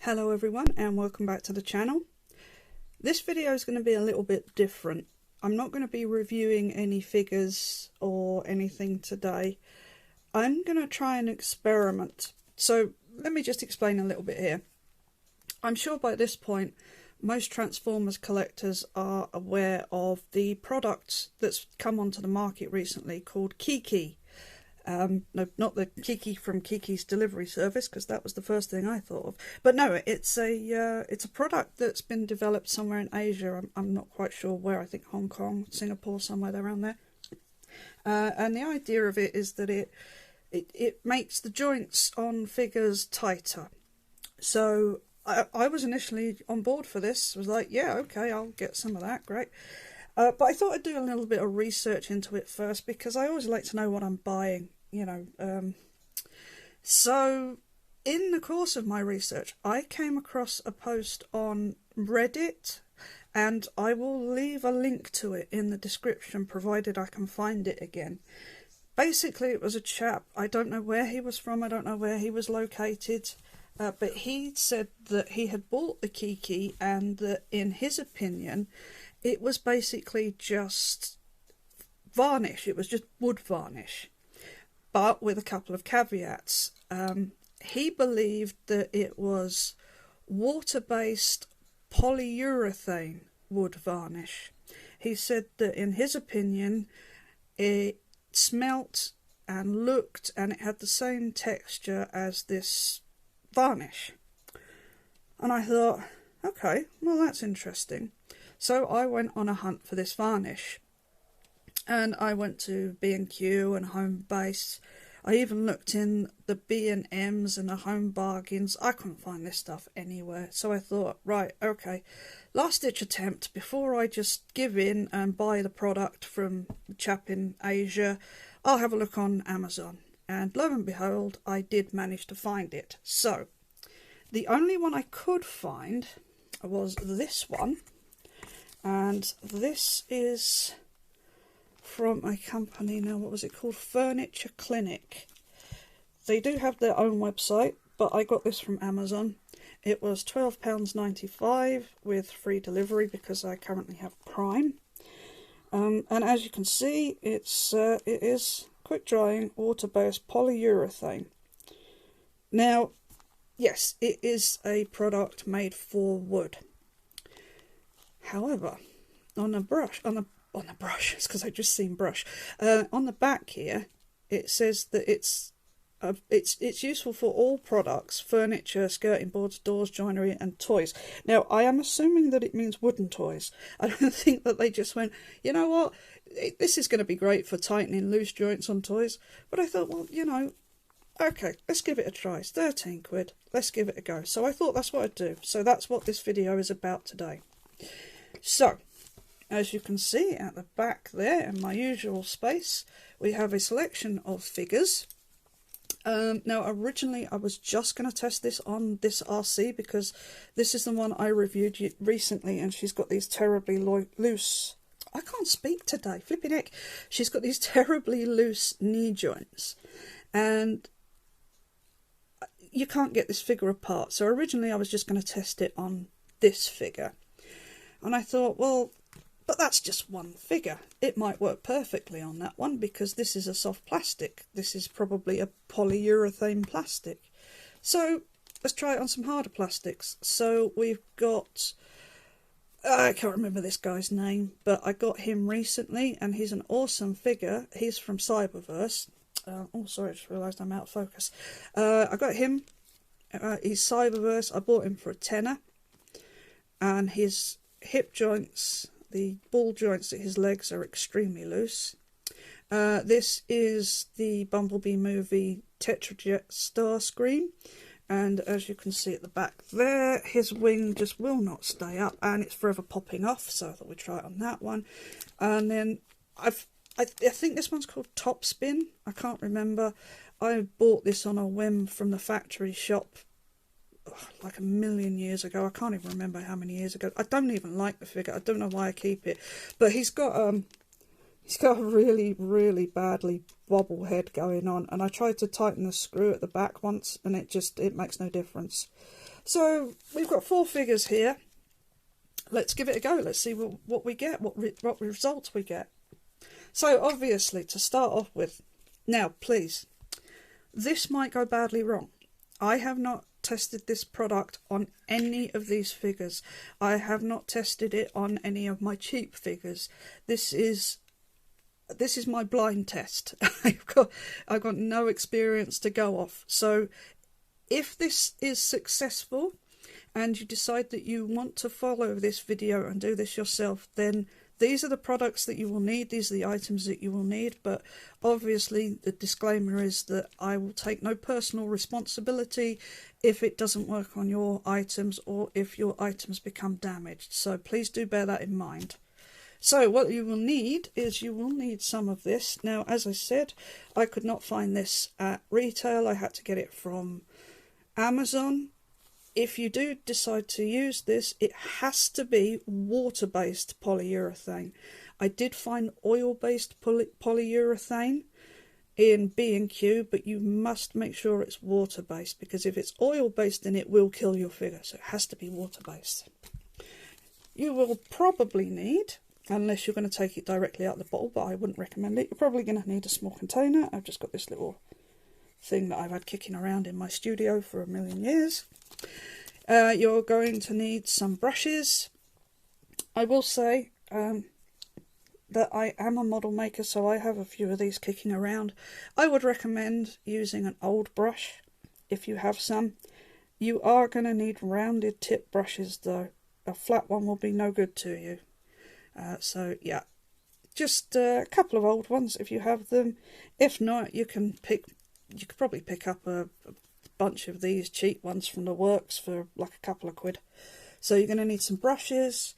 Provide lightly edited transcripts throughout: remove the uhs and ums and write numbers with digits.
Hello everyone and welcome back to the channel. This video is going to be a little bit different. I'm not going to be reviewing any figures or anything today. I'm going to try an experiment. So let me just explain a little bit here. I'm sure by this point most Transformers collectors are aware of the product that's come onto the market recently called Kiki. No, not the Kiki from Kiki's delivery service, because that was the first thing I thought of. But no, it's a product that's been developed somewhere in Asia. I'm not quite sure where. I think Hong Kong, Singapore, somewhere around there. And the idea of it is that it makes the joints on figures tighter. So I was initially on board for this. I was like, yeah, okay, I'll get some of that. Great. But I thought I'd do a little bit of research into it first, because I always like to know what I'm buying, you know. So in the course of my research, I came across a post on Reddit, and I will leave a link to it in the description, provided I can find it again. Basically, it was a chap. I don't know where he was from. I don't know where he was located. But he said that he had bought the Kiki, and that in his opinion, it was basically just varnish. It was just wood varnish, but with a couple of caveats. He believed that it was water-based polyurethane wood varnish. He said that in his opinion, it smelt and looked, and it had the same texture as this varnish. And I thought, okay, well, that's interesting. So I went on a hunt for this varnish, and I went to B&Q and Home Base. I even looked in the B&Ms and the Home Bargains. I couldn't find this stuff anywhere. So I thought, right, okay, last ditch attempt before I just give in and buy the product from the chap in Asia. I'll have a look on Amazon. And lo and behold, I did manage to find it. So the only one I could find was this one. And this is from a company, now what was it called? Furniture Clinic. They do have their own website, but I got this from Amazon. It was £12.95 with free delivery, because I currently have Prime. And as you can see, it is quick drying water-based polyurethane. Now, yes, it is a product made for wood. However, on the brush, it's because I just seen brush. On the back here, it says that it's useful for all products: furniture, skirting boards, doors, joinery, and toys. Now, I am assuming that it means wooden toys. I don't think that they just went, you know what, this is going to be great for tightening loose joints on toys. But I thought, well, you know, okay, let's give it a try. It's 13 quid. Let's give it a go. So I thought that's what I'd do. So that's what this video is about today. So, as you can see at the back there, in my usual space, we have a selection of figures. Now, originally I was just going to test this on this RC, because this is the one I reviewed recently, and she's got these terribly loose... I can't speak today, flipping heck. She's got these terribly loose knee joints, and you can't get this figure apart. So originally I was just going to test it on this figure. And I thought, well, but that's just one figure. It might work perfectly on that one, because this is a soft plastic. This is probably a polyurethane plastic. So let's try it on some harder plastics. So we've got... I can't remember this guy's name, but I got him recently, and he's an awesome figure. He's from Cyberverse. Oh, sorry, I just realised I'm out of focus. I got him. He's Cyberverse. I bought him for a tenner. And his hip joints, the ball joints at his legs, are extremely loose. This is the Bumblebee movie Tetrajet Starscream. And as you can see at the back there, his wing just will not stay up, and it's forever popping off. So I thought we'd try it on that one. And then I think this one's called Top Spin. I can't remember. I bought this on a whim from the factory shop like a million years ago. I can't even remember how many years ago. I don't even like the figure. I don't know why I keep it. But he's got a really, really badly wobble head going on. And I tried to tighten the screw at the back once, and it makes no difference. So we've got 4 figures here. Let's give it a go. Let's see what we get, what results we get. So obviously, to start off with, now please, this might go badly wrong. I have not tested this product on any of these figures. I have not tested it on any of my cheap figures. This is my blind test. I've got no experience to go off. So if this is successful and you decide that you want to follow this video and do this yourself, then these are the products that you will need, these are the items that you will need, but obviously the disclaimer is that I will take no personal responsibility if it doesn't work on your items or if your items become damaged. So please do bear that in mind. So what you will need is you will need some of this. Now, as I said, I could not find this at retail. I had to get it from Amazon. If you do decide to use this, it has to be water-based polyurethane. I did find oil-based polyurethane in B&Q, but you must make sure it's water-based, because if it's oil-based, then it will kill your figure. So it has to be water-based. You will probably need, unless you're going to take it directly out of the bottle, but I wouldn't recommend it, you're probably going to need a small container. I've just got this little thing that I've had kicking around in my studio for a million years. You're going to need some brushes. I will say that I am a model maker, so I have a few of these kicking around. I would recommend using an old brush if you have some. You are going to need rounded tip brushes though. A flat one will be no good to you. So yeah, just a couple of old ones if you have them. If not, you could probably pick up a bunch of these cheap ones from the works for like a couple of quid. So you're going to need some brushes,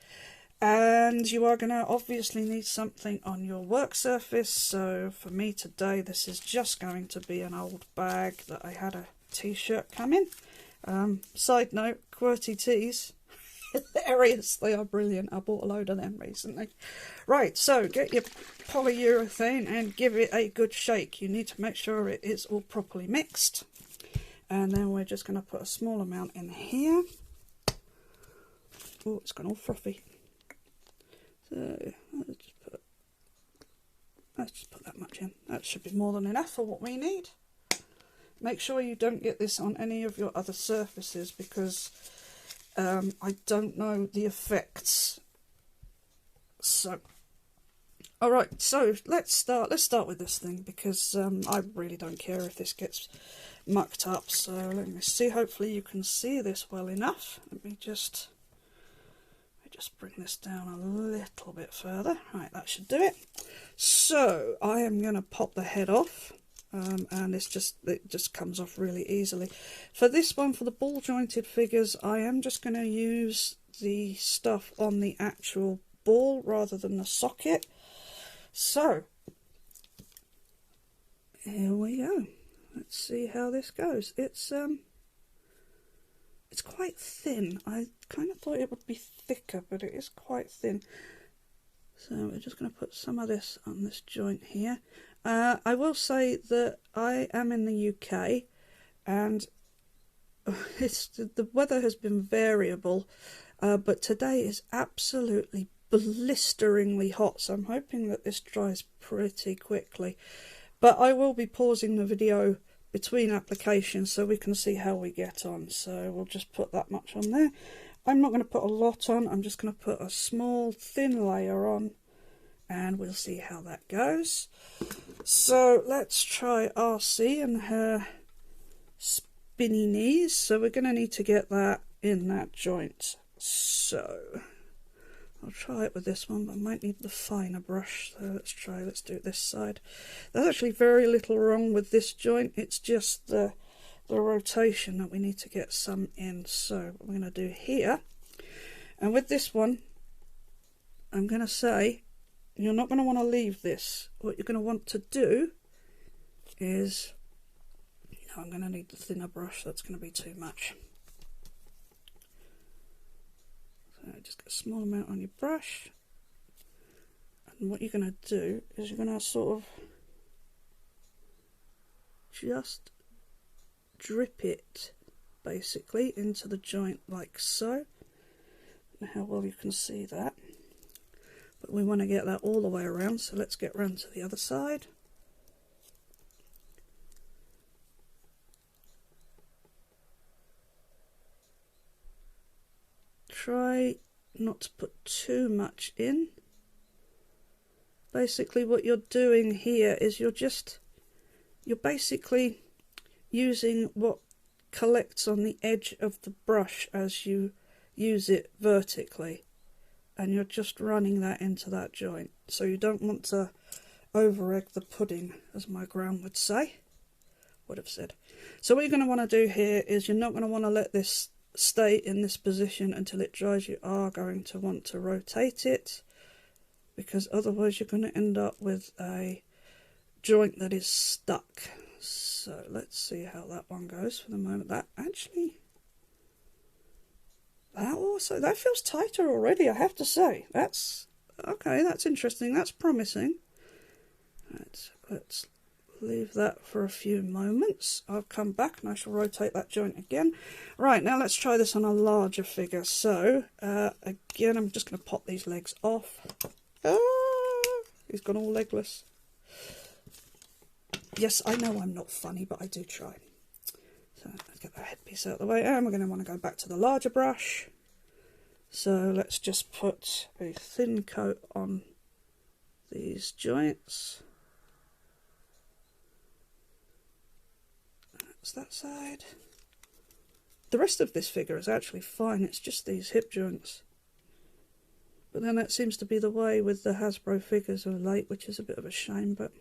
and you are going to obviously need something on your work surface. So for me today, this is just going to be an old bag that I had a t-shirt come in. Side note, QWERTY tees, hilarious, they are brilliant. I bought a load of them recently. Right, so get your polyurethane and give it a good shake. You need to make sure it is all properly mixed. And then we're just going to put a small amount in here. Oh, it's gone all frothy. So let's just put that much in. That should be more than enough for what we need. Make sure you don't get this on any of your other surfaces, because I don't know the effects. So, all right. So let's start with this thing, because I really don't care if this gets mucked up. So let me see. Hopefully you can see this well enough. Let me just bring this down a little bit further. Right, that should do it. So I am going to pop the head off. And it just comes off really easily. For this one, for the ball jointed figures, I am just going to use the stuff on the actual ball rather than the socket. So here we go. Let's see how this goes. It's quite thin. I kind of thought it would be thicker, but it is quite thin. So we're just going to put some of this on this joint here. I will say that I am in the UK, and the weather has been variable, but today is absolutely blisteringly hot, so I'm hoping that this dries pretty quickly. But I will be pausing the video between applications so we can see how we get on. So we'll just put that much on there. I'm not going to put a lot on, I'm just going to put a small thin layer on, and we'll see how that goes. So let's try RC and her spinny knees. So we're going to need to get that in that joint. So I'll try it with this one, but I might need the finer brush. So let's do it this side. There's actually very little wrong with this joint. It's just the rotation that we need to get some in. So what we're going to do here, and with this one, I'm going to say, you're not going to want to leave this. What you're going to want to do is, I'm going to need the thinner brush, that's going to be too much. So just get a small amount on your brush. And what you're going to do is you're going to sort of just drip it basically into the joint like so. I don't know how well you can see that, but we want to get that all the way around, so let's get round to the other side. Try not to put too much in. Basically what you're doing here is you're basically using what collects on the edge of the brush as you use it vertically, and you're just running that into that joint. So you don't want to over egg the pudding, as my gran would have said. So what you're going to want to do here is you're not going to want to let this stay in this position until it dries. You are going to want to rotate it, because otherwise you're going to end up with a joint that is stuck. So let's see how that one goes for the moment. That feels tighter already, I have to say. That's okay, that's interesting, that's promising. Let's leave that for a few moments. I'll come back and I shall rotate that joint again. Right, now let's try this on a larger figure. So again, I'm just going to pop these legs off. He's gone all legless. Yes, I know I'm not funny, but I do try. So let's get that headpiece out of the way, and we're going to want to go back to the larger brush. So let's just put a thin coat on these joints. That's that side. The rest of this figure is actually fine, it's just these hip joints. But then that seems to be the way with the Hasbro figures of late, which is a bit of a shame, but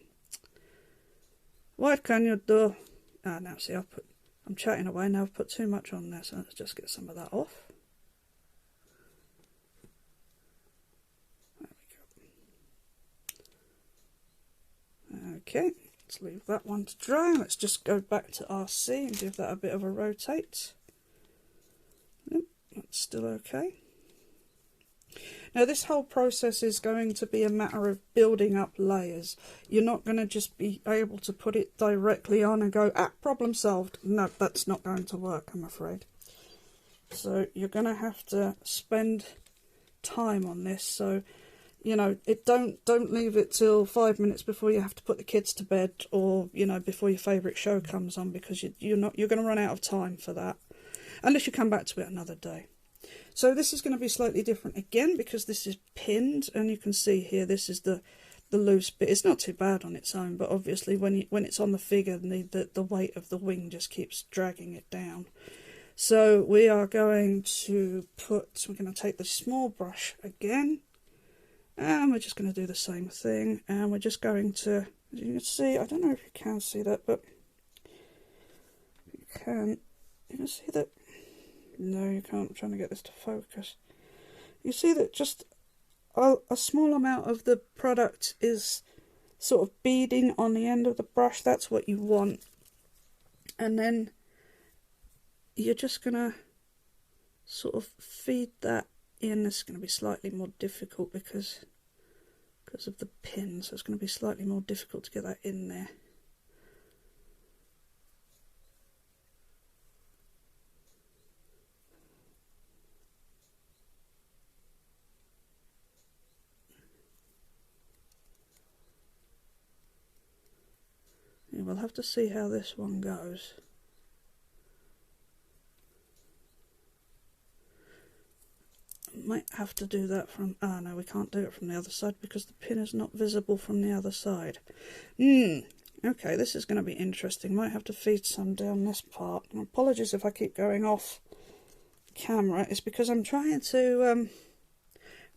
what can you do? Now see, I'm chatting away now, I've put too much on there, so let's just get some of that off. There we go. Okay, let's leave that one to dry. Let's just go back to RC and give that a bit of a rotate. Nope, that's still okay. Now this whole process is going to be a matter of building up layers. You're not going to just be able to put it directly on and go, problem solved. No, that's not going to work, I'm afraid. So you're going to have to spend time on this. So, you know, don't leave it till 5 minutes before you have to put the kids to bed, or, you know, before your favourite show comes on, because you're going to run out of time for that, unless you come back to it another day. So this is going to be slightly different again, because this is pinned, and you can see here this is the loose bit. It's not too bad on its own, but obviously when it's on the figure, the weight of the wing just keeps dragging it down. So we are going to take the small brush again, and we're just going to do the same thing, and we're just going to, as you can see, I don't know if you can see that, but you can see that. No, you can't. I'm trying to get this to focus. You see that just a small amount of the product is sort of beading on the end of the brush. That's what you want. And then you're just going to sort of feed that in. This is going to be slightly more difficult because of the pin, so it's going to be slightly more difficult to get that in there. We'll have to see how this one goes. Might have to do that from... no, we can't do it from the other side because the pin is not visible from the other side. Okay, this is going to be interesting. Might have to feed some down this part. And apologies if I keep going off camera. It's because I'm trying to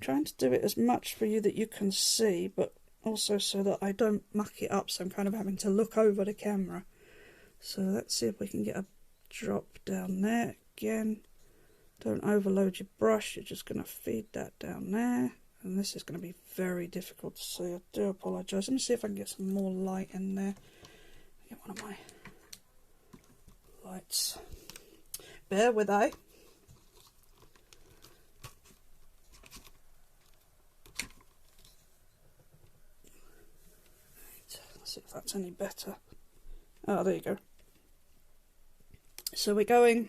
do it as much for you that you can see, but also so that I don't muck it up, so I'm kind of having to look over the camera. So let's see if we can get a drop down there. Again, don't overload your brush, you're just going to feed that down there, and this is going to be very difficult to see. I do apologise. Let me see if I can get some more light in there. Get one of my lights. Bear with I. See if that's any better. Oh, there you go. So we're going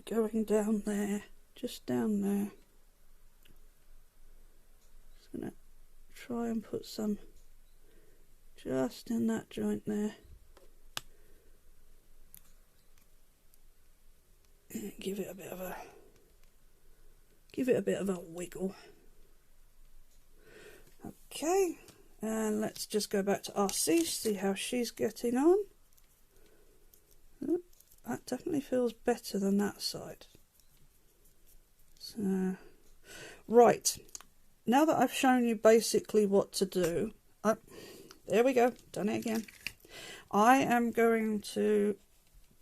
going down there, just down there. Just gonna try and put some just in that joint there. And give it a bit of a wiggle. Okay, and let's just go back to RC, see how she's getting on. Oh, that definitely feels better than that side. So, right, now that I've shown you basically what to do, there we go, done it again. I am going to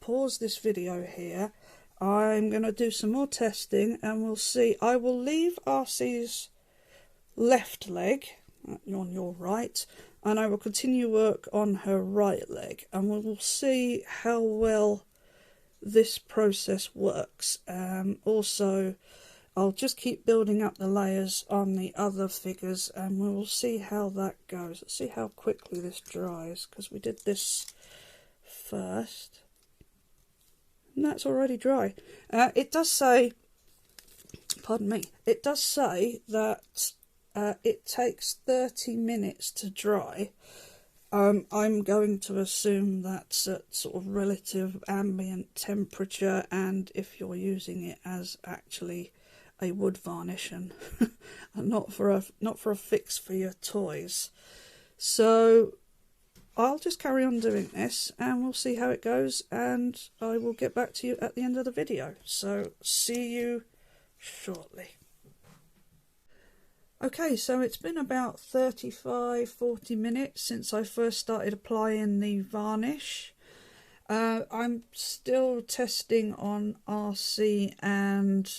pause this video here. I'm going to do some more testing and we'll see. I will leave RC's left leg on your right, and I will continue work on her right leg, and we will see how well this process works. Also, I'll just keep building up the layers on the other figures and we will see how that goes. Let's see how quickly this dries, because we did this first and that's already dry. It does say, pardon me, it does say that it takes 30 minutes to dry. I'm going to assume that's at sort of relative ambient temperature, and if you're using it as actually a wood varnish and not for a fix for your toys. So I'll just carry on doing this and we'll see how it goes, and I will get back to you at the end of the video. So see you shortly. Okay, so it's been about 35-40 minutes since I first started applying the varnish. I'm still testing on RC and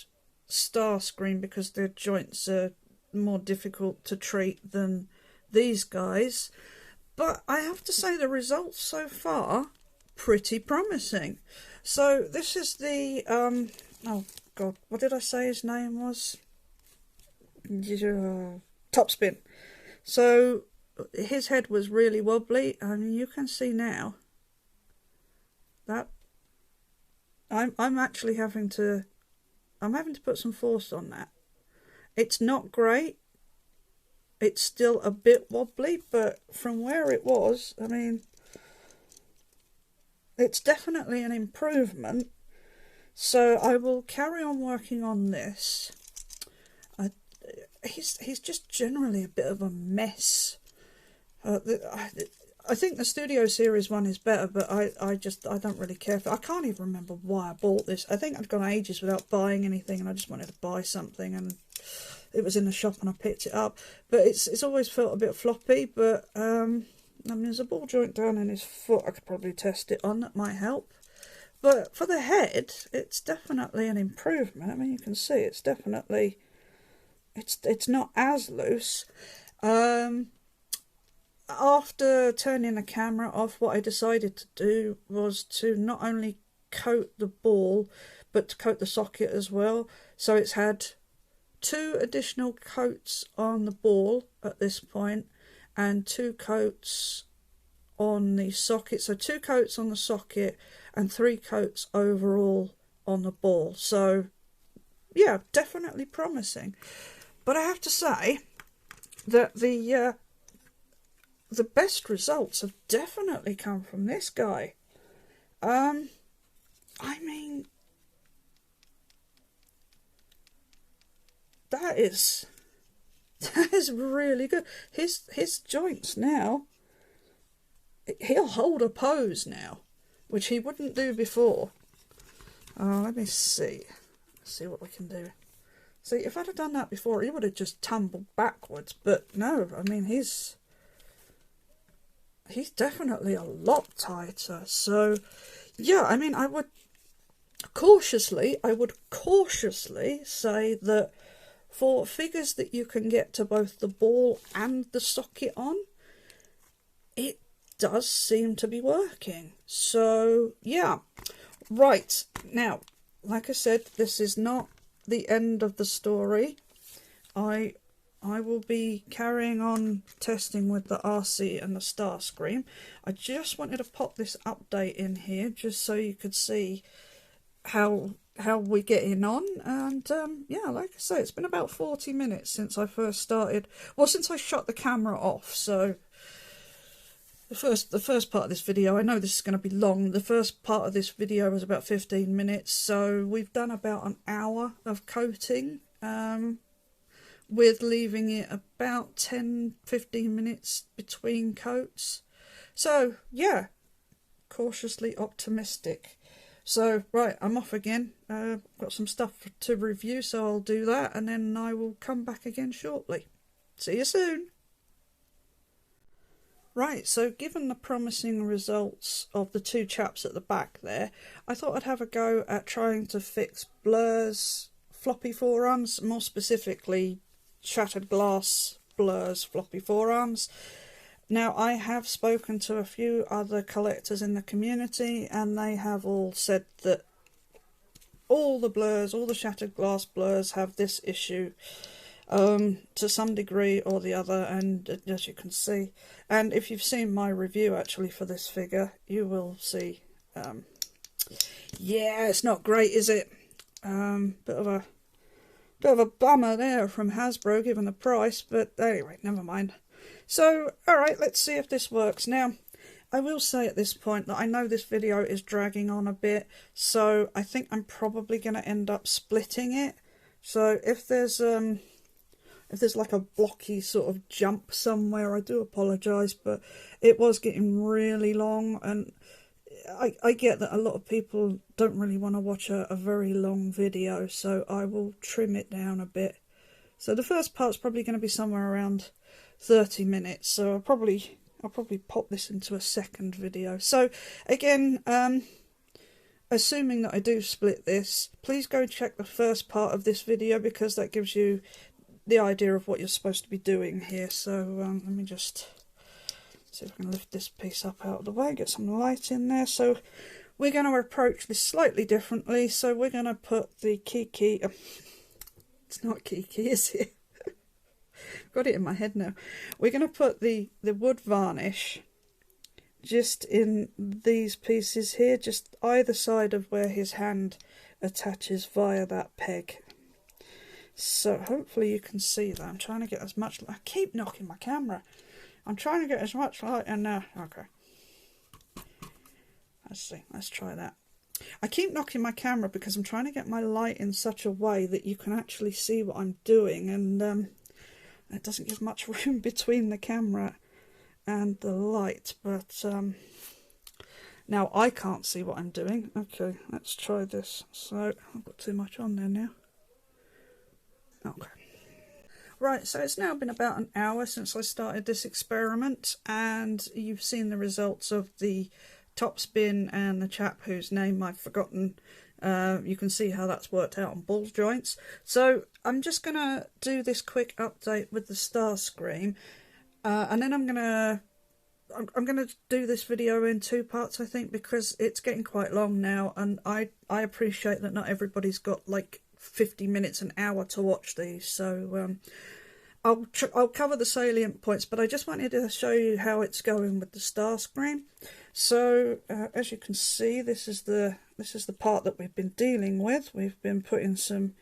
Starscream because their joints are more difficult to treat than these guys. But I have to say the results so far pretty promising. So this is the oh god, what did I say his name was? Topspin. So his head was really wobbly, and you can see now that I'm actually having to put some force on that. It's not great. It's still a bit wobbly, but from where it was, I mean, it's definitely an improvement. So I will carry on working on this. He's just generally a bit of a mess. I think the Studio Series one is better, but I don't really care for it. I can't even remember why I bought this. I think I'd gone ages without buying anything, and I just wanted to buy something, and it was in the shop and I picked it up. But it's always felt a bit floppy, but I mean, there's a ball joint down in his foot I could probably test it on, that might help. But for the head, it's definitely an improvement. I mean, you can see it's definitely, it's not as loose. After turning the camera off, what I decided to do was to not only coat the ball, but to coat the socket as well. So it's had 2 additional coats on the ball at this point, and 2 coats on the socket. So 2 coats on the socket and 3 coats overall on the ball. So yeah, definitely promising. But I have to say that the best results have definitely come from this guy. I mean, that is really good. His joints now, he'll hold a pose now, which he wouldn't do before. Let me see what we can do. See, if I'd have done that before, he would have just tumbled backwards. But no, I mean, he's definitely a lot tighter. So yeah, I mean, I would cautiously say that for figures that you can get to both the ball and the socket on, it does seem to be working. So yeah, right, now, like I said, this is not the end of the story. I will be carrying on testing with the RC and the Starscream. I just wanted to pop this update in here just so you could see how we're getting on. And yeah, like I say, it's been about 40 minutes since I first started, well, since I shut the camera off. So the first part of this video, I know this is going to be long, the first part of this video was about 15 minutes, so we've done about an hour of coating, with leaving it about 10-15 minutes between coats. So yeah, cautiously optimistic. So right, I'm off again. Got some stuff to review, so I'll do that, and then I will come back again shortly. See you soon. Right, so given the promising results of the two chaps at the back there, I thought I'd have a go at trying to fix Blur's floppy forearms, more specifically Shattered Glass Blur's floppy forearms. Now, I have spoken to a few other collectors in the community, and they have all said that all the Blurs, all the Shattered Glass Blurs have this issue to some degree or the other, and as you can see, and if you've seen my review actually for this figure, you will see, yeah, it's not great, is it? Bit of a bummer there from Hasbro given the price, but anyway, never mind. So, alright, let's see if this works. Now, I will say at this point that I know this video is dragging on a bit, so I think I'm probably going to end up splitting it. So if there's like a blocky sort of jump somewhere, I do apologise, but it was getting really long, and I get that a lot of people don't really want to watch a very long video, so I will trim it down a bit. So the first part's probably going to be somewhere around 30 minutes, so I'll probably pop this into a second video. So again, assuming that I do split this, please go check the first part of this video, because that gives you the idea of what you're supposed to be doing here. So let me just see if I can lift this piece up out of the way, get some light in there. So we're going to approach this slightly differently. So we're going to put the Kiki, it's not Kiki, is it? Got it in my head now. We're going to put the wood varnish just in these pieces here, just either side of where his hand attaches via that peg. So hopefully you can see that. I'm trying to get as much, I keep knocking my camera. I'm trying to get as much light in there. Okay. Let's see, let's try that. I keep knocking my camera because I'm trying to get my light in such a way that you can actually see what I'm doing, and it doesn't give much room between the camera and the light, but now I can't see what I'm doing. Okay, let's try this. So I've got too much on there now. Okay. Right, so it's now been about an hour since I started this experiment, and you've seen the results of the top spin and the chap whose name I've forgotten. You can see how that's worked out on ball joints. So I'm just going to do this quick update with the Star Scream, and then I'm going to do this video in two parts, I think, because it's getting quite long now, and I appreciate that not everybody's got like 50 minutes, an hour to watch these. So I'll cover the salient points, but I just wanted to show you how it's going with the Star Scream. So as you can see, this is the part that we've been dealing with. We've been putting some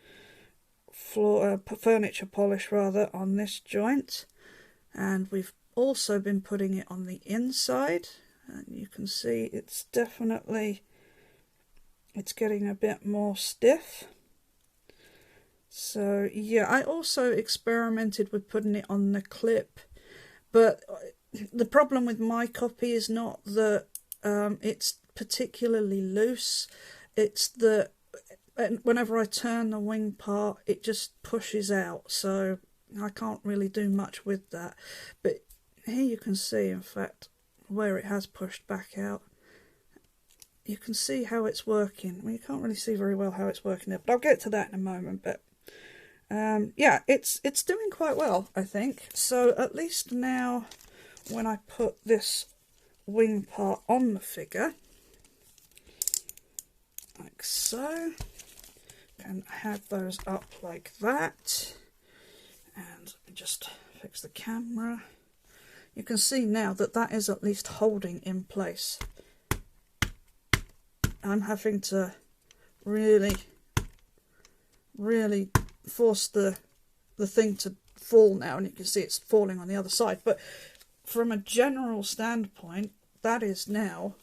furniture polish rather on this joint, and we've also been putting it on the inside, and you can see it's getting a bit more stiff. So yeah, I also experimented with putting it on the clip, but the problem with my copy is not that it's particularly loose, it's that whenever I turn the wing part it just pushes out, so I can't really do much with that. But here you can see, in fact, where it has pushed back out. You can see how it's working. Well, you can't really see very well how it's working there, but I'll get to that in a moment. But yeah, it's doing quite well, I think. So at least now, when I put this wing part on the figure, like so, can have those up like that, and just fix the camera. You can see now that that is at least holding in place. I'm having to really force the thing to fall now, and you can see it's falling on the other side. But from a general standpoint, that is now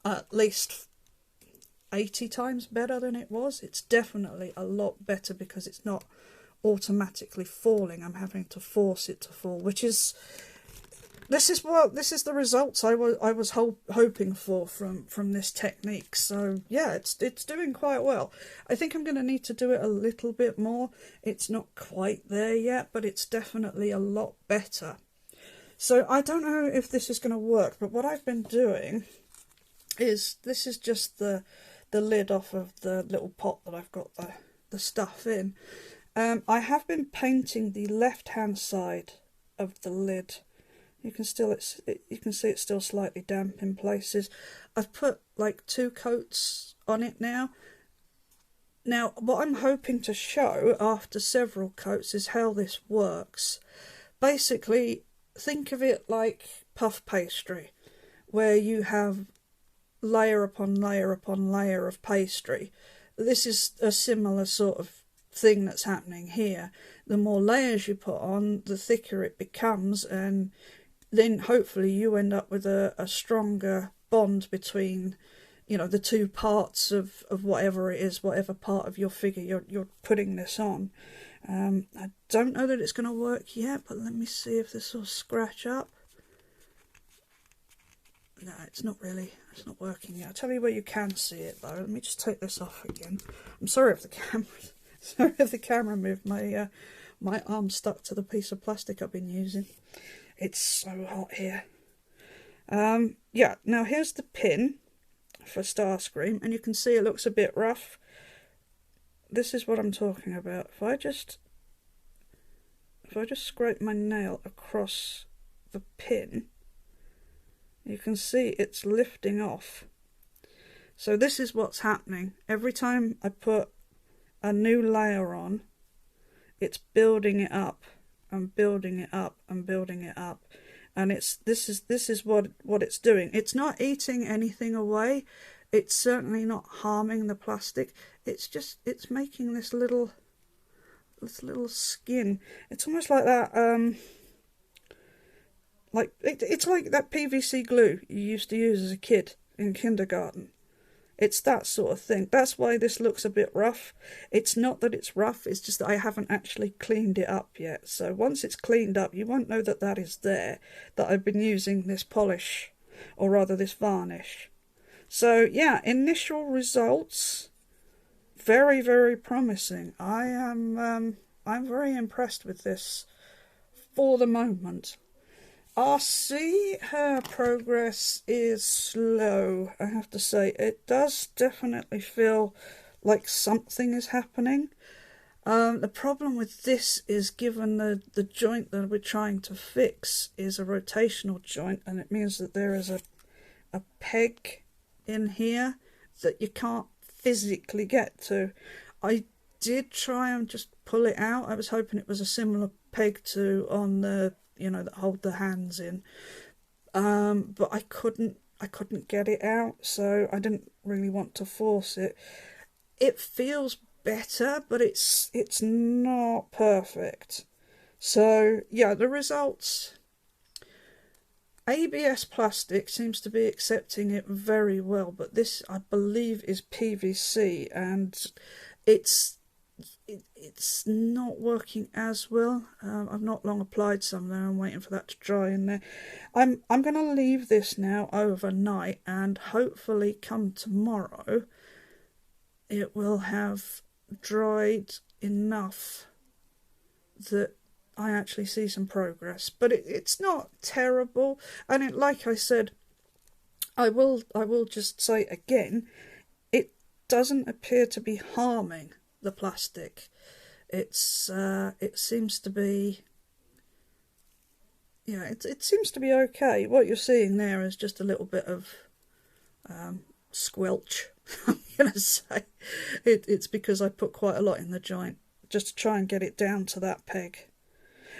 at least 80 times better than it was. It's definitely a lot better because it's not automatically falling. I'm having to force it to fall, which is this is the results I was hoping for from this technique. So yeah, it's doing quite well. I think I'm going to need to do it a little bit more. It's not quite there yet, but it's definitely a lot better. So I don't know if this is going to work, but what I've been doing is, this is just the lid off of the little pot that I've got the stuff in. I have been painting the left hand side of the lid. You can see it's still slightly damp in places. I've put like 2 coats on it now. Now what I'm hoping to show after several coats is how this works. Basically, think of it like puff pastry, where you have layer upon layer upon layer of pastry. This is a similar sort of thing that's happening here. The more layers you put on, the thicker it becomes, and then hopefully you end up with a stronger bond between, you know, the 2 parts of whatever it is, whatever part of your figure you're putting this on. I don't know that it's going to work yet, but let me see if this will scratch up. No, it's not working yet. I'll tell you where you can see it though. Let me just take this off again. I'm sorry if the camera moved. My arm stuck to the piece of plastic I've been using. It's so hot here. Yeah, now here's the pin for Starscream, and you can see it looks a bit rough. This is what I'm talking about. If I just scrape my nail across the pin, you can see it's lifting off. So this is what's happening. Every time I put a new layer on, it's building it up and building it up and building it up, and this is what it's doing. It's not eating anything away. It's certainly not harming the plastic. It's making this little skin. It's almost like that. Like it's like that PVC glue you used to use as a kid in kindergarten. It's that sort of thing. That's why this looks a bit rough. It's not that it's rough, it's just that I haven't actually cleaned it up yet. So once it's cleaned up, you won't know that that is there, that I've been using this polish, or rather this varnish. So yeah, initial results, very, very promising. I'm very impressed with this for the moment. RC, her progress is slow, I have to say. It does definitely feel like something is happening. The problem with this is, given the joint that we're trying to fix is a rotational joint, and it means that there is a peg in here that you can't physically get to. I did try and just pull it out. I was hoping it was a similar peg to on the, you know, that hold the hands in, but I couldn't get it out, so I didn't really want to force it. It feels better, but it's not perfect. So yeah, the results, ABS plastic seems to be accepting it very well, but this, I believe, is PVC, and it's not working as well. I've not long applied some there. I'm waiting for that to dry in there. I'm going to leave this now overnight, and hopefully come tomorrow it will have dried enough that I actually see some progress. But it's not terrible, and like I said, I will just say again, it doesn't appear to be harming the plastic. It seems to be, yeah, it seems to be okay. What you're seeing there is just a little bit of squelch. I'm gonna say it's because I put quite a lot in the joint just to try and get it down to that peg.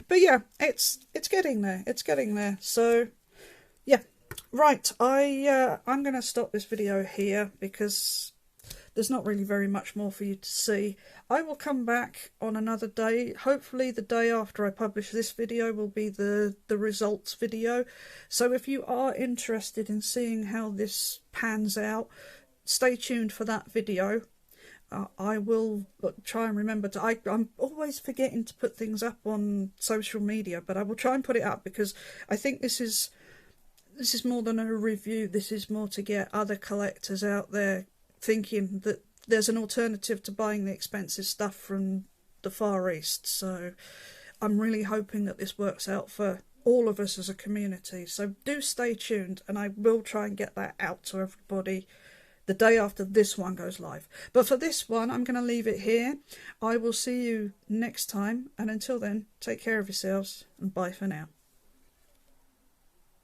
But yeah, it's getting there. It's getting there. So yeah, right. I'm gonna stop this video here because there's not really very much more for you to see. I will come back on another day. Hopefully the day after I publish this video will be the results video. So if you are interested in seeing how this pans out, stay tuned for that video. I will try and remember to... I'm always forgetting to put things up on social media, but I will try and put it up, because I think this is more than a review. This is more to get other collectors out there thinking that there's an alternative to buying the expensive stuff from the Far East. So I'm really hoping that this works out for all of us as a community. So do stay tuned, and I will try and get that out to everybody the day after this one goes live. But for this one, I'm going to leave it here. I will see you next time, and until then, take care of yourselves, and bye for now.